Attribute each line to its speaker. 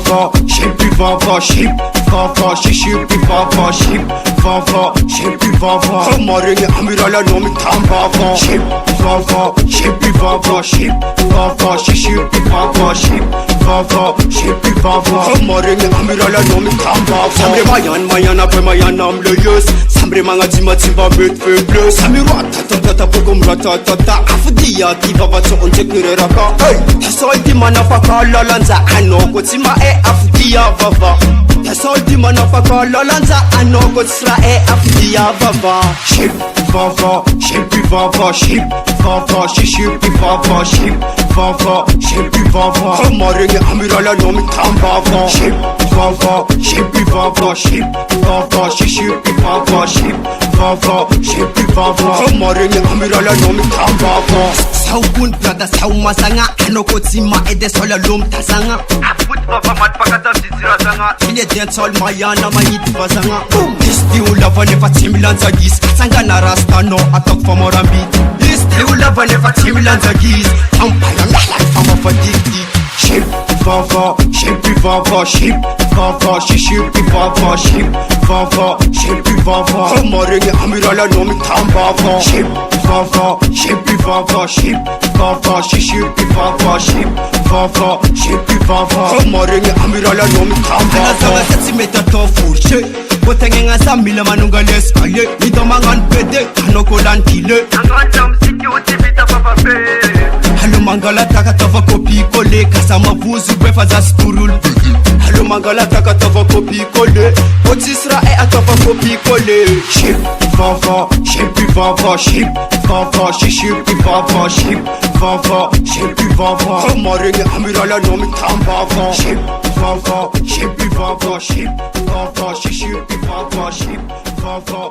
Speaker 1: vava, shepi vava, ship, vava, shepi vava, ship, vava, shepi vava. Hamarengi amirala nomi tham vava, ship, vava, shepi vava, ship, vava, shepi vava, ship, vava, shepi vava. Hamarengi amirala nomi tham vava. Samre mayan apoi mayan am leyes. Samre manga timba met faible. Samiro tata pogom ratata. Afudia ti vava to on tekere raka. Hey, tasolti manafaka lalanza anoko tima afudia vava. Tasolti manafaka lalanza anoko tsra afudia vava. Ship vava, shepi vava, ship vava, shepi vava, ship vava, shepi vava. Hamarengi amirala nomi tham vava. Ship vava, shepi vava, ship vava, shepi vava, ship vava, shepi vava. Hamarengi amirala nomi tham vava. Saukun brother saumasanga anoko tima sola lom tasanga. Aput vava mat pakata zizira sanga. Ile dancehall mayana mayiti vasanga. Isti ulava nefa timilanza gis. Sanga na rasta no atok for morambi. Isti ulava nefa timilanza gis. Ampaya mala fama fadiki. Ship vava, shepi vava, ship vava, shepi vava, ship vava, shepi vava. Hamarengi amirala nomi tham vava. Ship vava, shepi vava, ship vava, shepi vava, ship vava, shepi vava. Hamarengi amirala nomi tham vava. Anasanga setsi meta to furche. Botengenga samila manunga leskaye. Nidomangan pede anoko lantile. Angandam siki utibita papa pe. Halo mangala taka tava kopi kole. Kasama vuzu befa za spurul. Halo mangala taka tava kopi kole. Otisra atava kopi kole. Ship vava, shepi vava, ship vava, shepi vava, ship vava, shepi vava. Hamarengi amirala nomi tham vava. Ship vava, shepi vava, ship vava, shepi vava, ship vava,